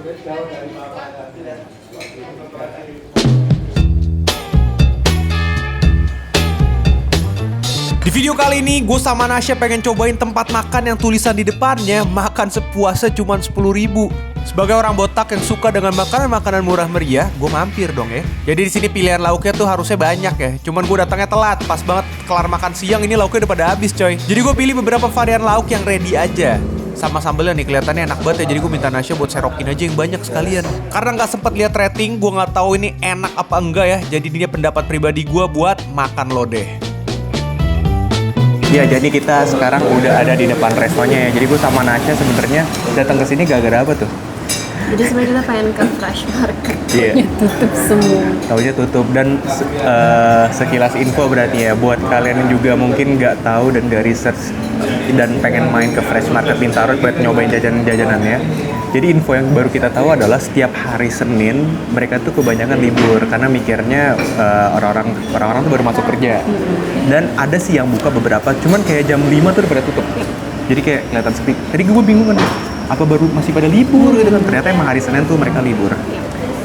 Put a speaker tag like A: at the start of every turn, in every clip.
A: Di video kali ini, gue sama Nasya pengen cobain tempat makan yang tulisan di depannya makan sepuasnya cuma 10.000. Sebagai orang botak yang suka dengan makanan-makanan murah meriah, gue mampir dong ya. Jadi di sini pilihan lauknya tuh harusnya banyak ya. Cuman gue datangnya telat, pas banget kelar makan siang ini lauknya udah pada habis coy. Jadi gue pilih beberapa varian lauk yang ready aja. Sama sambelnya nih kelihatannya enak banget ya. Jadi gue minta Nasya buat serokin aja yang banyak sekalian. Karena nggak sempet lihat rating, gue nggak tahu ini enak apa enggak ya. Jadi ini pendapat pribadi gue buat makan lodeh. Ya, jadi kita sekarang udah ada di depan restonya ya. Jadi gue sama Nasya sebenarnya datang ke sini gara-gara apa tuh?
B: Jadi sebenarnya kita pengen ke Fresh Market,
A: Iya.
B: tutup semua.
A: Taunya tutup dan sekilas info berarti ya buat kalian yang juga mungkin nggak tahu dan nggak research dan pengen main ke Fresh Market Bintaro buat nyobain jajanan-jajanannya. Jadi info yang baru kita tahu adalah setiap hari Senin mereka tuh kebanyakan libur karena mikirnya orang-orang tuh baru masuk kerja. Dan ada sih yang buka beberapa, cuman kayak jam 5 tuh udah pada tutup. Jadi kayak kelihatan sepi. Tadi gue bingung kan, apa baru masih pada libur gitu kan? Ternyata emang hari Senin tuh mereka libur.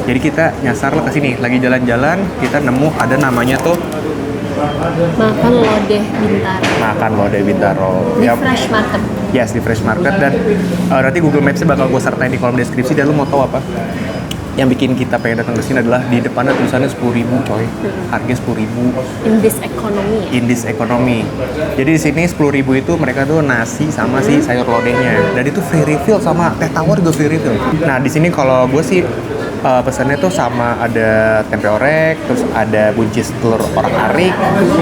A: Jadi kita nyasar lah ke sini, lagi jalan-jalan kita nemu ada namanya tuh
B: Makan lodeh Bintaro.
A: Makan lodeh Bintaro.
B: Di Fresh Market.
A: Yes, di Fresh Market. Dan nanti Google Maps-nya bakal gue sertain di kolom deskripsi. Dan lu mau tahu apa? Yang bikin kita pengen datang ke sini adalah di depannya tulisannya 10.000 coy. Harga 10.000.
B: In this economy.
A: In this economy. Jadi di sini 10.000 itu mereka tuh nasi sama si sayur lodehnya. Dan itu free refill sama teh tawar juga free refill. Nah di sini kalau gue sih pesannya tuh sama ada tempe orek, terus ada buncis telur orak-arik,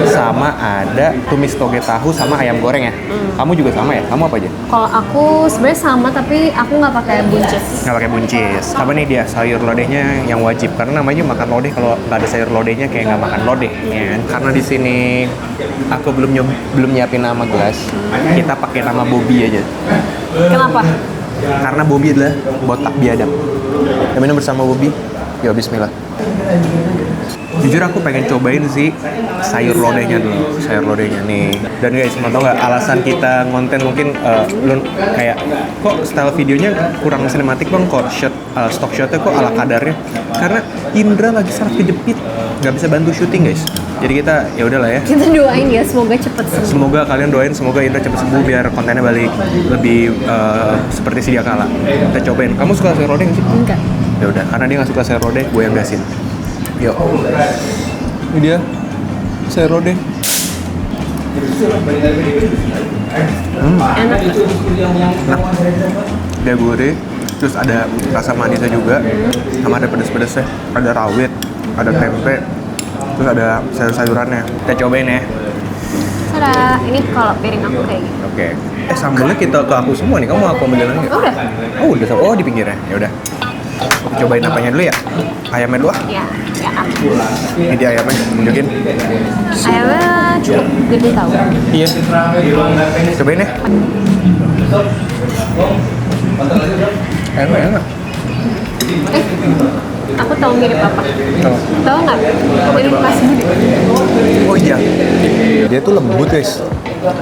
A: sama ada tumis toge tahu sama ayam goreng ya. Kamu juga sama ya? Kamu apa aja?
B: Kalau aku sebenarnya sama tapi aku nggak pakai buncis.
A: Nggak pakai buncis. Apa nih dia sayur lodehnya yang wajib karena namanya makan lodeh, kalau nggak ada sayur lodehnya kayak nggak makan lodeh ya. Karena di sini aku belum nyiapin nama gelas. Kita pakai nama Bobby aja.
B: Kenapa?
A: Karena Bobby adalah botak biadab. Kita minum bersama Bobby. Yo, bismillah. Jujur aku pengen cobain sih sayur lodehnya dulu. Sayur lodehnya nih. Dan guys, mau tau nggak alasan kita ngonten mungkin lu kayak kok style videonya kurang sinematik bang, kok stock shotnya kok ala kadarnya. Karena Indra lagi sangat kejepit, nggak bisa bantu syuting guys. Jadi kita ya udahlah ya.
B: Kita doain ya semoga cepet sembuh.
A: Semoga kalian doain semoga Indra cepet sembuh biar kontennya balik lebih seperti sedia kala. Kita cobain. Kamu suka sayur lodeh nggak sih?
B: Enggak.
A: Ya udah, karena dia nggak suka sayur lodeh, gue yang gasin. Yuk. Ini dia sayur lodeh.
B: Enak.
A: Nah, dia gurih, terus ada rasa manisnya juga, sama ada pedas-pedasnya, ada rawit, ada tempe, terus ada sayur-sayurannya. Kita cobain ya.
B: Tada, ini kalau piring aku kayak gitu.
A: Oke. Sambelnya kita ke aku semua nih. Kamu mau aku ambil lagi?
B: Udah.
A: Oh, udah. Oh, di pinggirnya. Ya udah. Aku cobain apanya dulu ya? Ayamnya dulu ah.
B: Ya.
A: Ini dia ayamnya, tunjukin.
B: Ayamnya cukup gede tau.
A: Iya. Cobain ya. Enak.
B: Aku tahu mirip apa. Tahu nggak? Mirip Mas Budi.
A: Oh iya. Dia tuh lembut guys.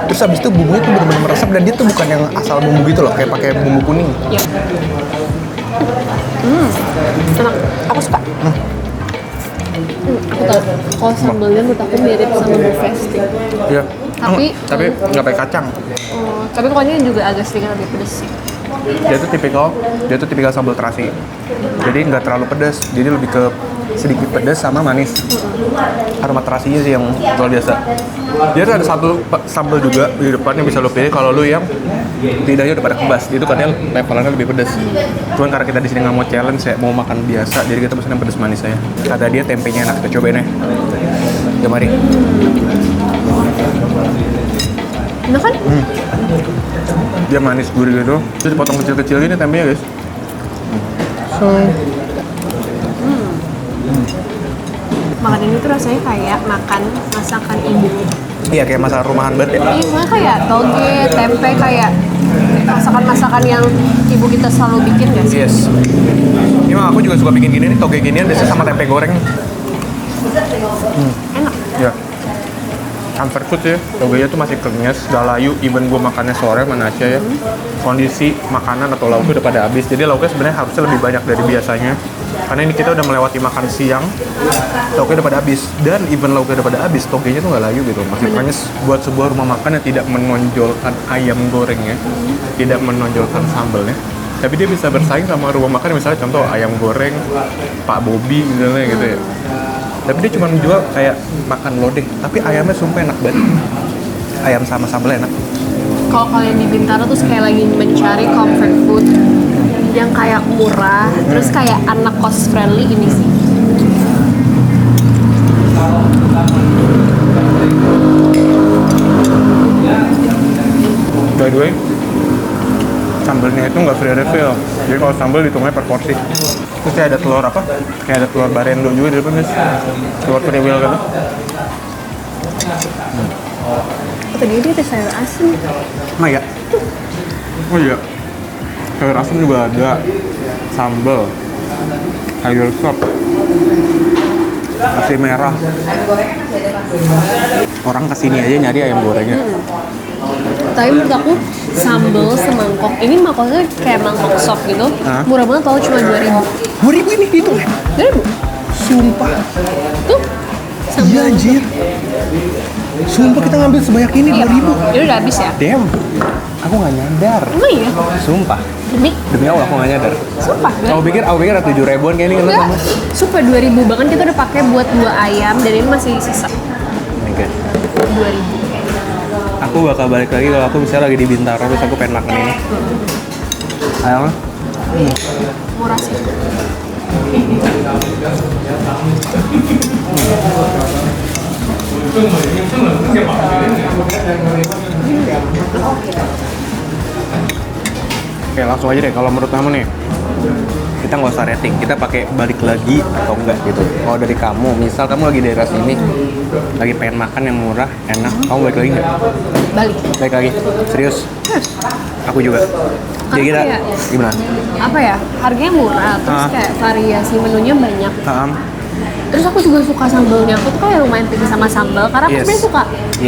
A: Terus habis itu bumbunya tuh benar-benar meresap dan dia tuh bukan yang asal bumbu gitu loh, kayak pakai bumbu kuning.
B: Iya. Enak. Aku suka. Aku tahu. Kalau sambelnya menurut aku mirip sama Bufesti.
A: Iya.
B: Tapi
A: nggak pakai kacang.
B: Tapi pokoknya juga agak sedikit lebih pedes sih.
A: Dia tuh tipikal sambal terasi. Jadi nggak terlalu pedas. Jadi lebih ke sedikit pedas sama manis. Aroma terasinya sih yang luar biasa. Dia tuh ada satu sambal juga di depan yang bisa lo pilih kalau lo yang lidahnya udah pada kebas. Itu katanya levelannya lebih pedas. Cuman karena kita di sini nggak mau challenge, ya mau makan biasa, jadi kita pesen yang pedas manis aja. Kata dia tempenya enak, kita cobain ya. Ya mari.
B: Enak kan?
A: Dia manis gurih gitu, terus dipotong kecil-kecil gini tempenya guys.
B: Makan ini tuh rasanya kayak makan masakan ibu.
A: Iya, kayak masakan rumahan banget ya.
B: Iya, kayak toge, tempe, kayak masakan-masakan yang ibu kita selalu bikin gak sih?
A: Yes. Ini mah aku juga suka bikin gini nih, toge ginian biasanya sama tempe goreng.
B: Enak.
A: Ya. comfort food ya, togenya tuh masih krenyes, gak layu. Even gue makannya sore sama Nasya ya, kondisi makanan atau lauknya udah pada habis. Jadi lauknya sebenarnya harusnya lebih banyak dari biasanya. Karena ini kita udah melewati makan siang, lauknya udah pada habis. Dan even lauknya udah pada habis, togenya tuh gak layu gitu. Masih krenyes buat sebuah rumah makan yang tidak menonjolkan ayam gorengnya, tidak menonjolkan sambalnya. Tapi dia bisa bersaing sama rumah makan misalnya contoh ayam goreng Pak Bobi misalnya gitu ya. Tapi dia cuma jual kayak makan lodeh, tapi ayamnya sumpah enak banget. Ayam sama sambal enak.
B: Kalau kalian di Bintaro tuh kayak lagi mencari comfort food yang kayak murah, terus kayak anak cost friendly, ini sih.
A: By the way, sambalnya itu nggak free refill. Jadi kalau sambal dihitungnya per porsi. Terus kayak ada telur apa? Kayak ada telur barendo juga di depan guys. Telur free will kan?
B: Oh, tadi dia ada sayur asin.
A: Nah ya. Oh iya. Sayur asam juga ada. Sambal. Sayur sop. Nasi merah. Orang kesini aja nyari ayam gorengnya.
B: Tapi menurut aku sambal semangkok ini mangkoknya kayak mangkok sop gitu. Murah banget tau, cuma 2.000.
A: 2.000 ini gitu ya?
B: 2.000?
A: Sumpah.
B: Tuh
A: Iya anjir. Sumpah kita ngambil sebanyak ini 2.000.
B: Ini udah habis ya?
A: Damn. Aku nggak nyadar.
B: Emang iya?
A: Sumpah. Demi Allah aku nggak nyadar.
B: Sumpah
A: Aku pikir 7 ribuan kayak ini kan
B: enggak, sumpah 2.000. Bahkan kita udah pakai buat 2 ayam dan ini masih sisa.
A: Oh my god.
B: 2.000.
A: Aku bakal balik lagi kalau aku misalnya lagi di Bintaro terus aku pengen makan ini. Ayo.
B: Murah sih. Oke, langsung aja deh kalau menurut kamu nih. Kita nggak usah rating, kita pakai balik lagi atau enggak gitu. Kalau dari kamu, misal kamu lagi daerah sini, lagi pengen makan yang murah, enak, kamu balik lagi nggak? Balik.
A: Balik lagi, serius? Aku juga. Jadi kita
B: Kayak,
A: gimana?
B: apa ya, harganya murah, terus kayak variasi menunya banyak. Terus aku juga suka sambalnya, aku tuh kayak lumayan picky sama sambal karena aku sebenarnya suka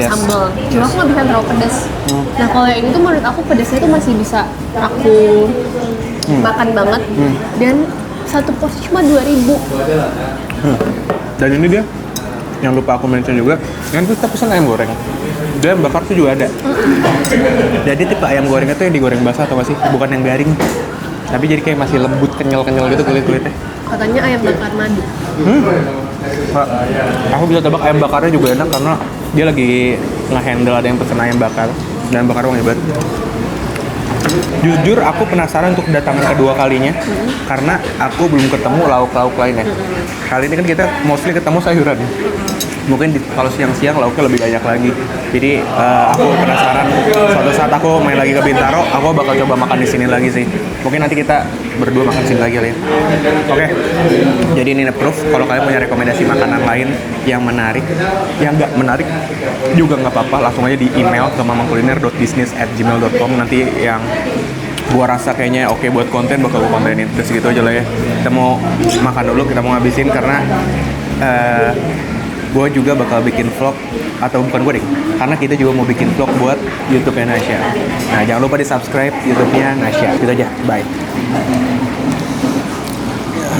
B: sambal, cuma aku nggak bisa terlalu pedas. Nah kalau yang ini tuh menurut aku pedasnya tuh masih bisa aku makan banget, dan satu porsi cuma 2.000.
A: Dan ini dia yang lupa aku mention juga, kan kita pesan ayam goreng, dia yang bakar tuh juga ada. Jadi tipe ayam gorengnya tuh yang digoreng basah atau nggak sih, bukan yang garing, tapi jadi kayak masih lembut, kenyal-kenyal gitu kulit-kulitnya.
B: Katanya ayam bakar madu.
A: Aku bisa tebak ayam bakarnya juga enak karena dia lagi nge-handle ada yang pesen ayam bakar, dan bakar wangi banget. Jujur aku penasaran untuk datang kedua kalinya karena aku belum ketemu lauk-lauk lainnya. Kali ini kan kita mostly ketemu sayuran. Mungkin kalau siang-siang lauknya lebih banyak lagi. Jadi aku penasaran suatu saat aku main lagi ke Bintaro, aku bakal coba makan di sini lagi sih. Mungkin nanti kita berdua makan di sini lagi ya. Oke. Jadi ini proof kalau kalian punya rekomendasi makanan lain yang menarik, yang nggak menarik juga nggak apa-apa, langsung aja di email ke mamangkuliner.business@gmail.com. Nanti yang gua rasa kayaknya oke buat konten bakal gua kontenin. Udah segitu aja lah ya. Kita mau makan dulu, kita mau ngabisin karena gue juga bakal bikin vlog, atau bukan gue deh, karena kita juga mau bikin vlog buat YouTube-nya Nasya. Nah jangan lupa di subscribe YouTube-nya Nasya. Gitu aja, bye.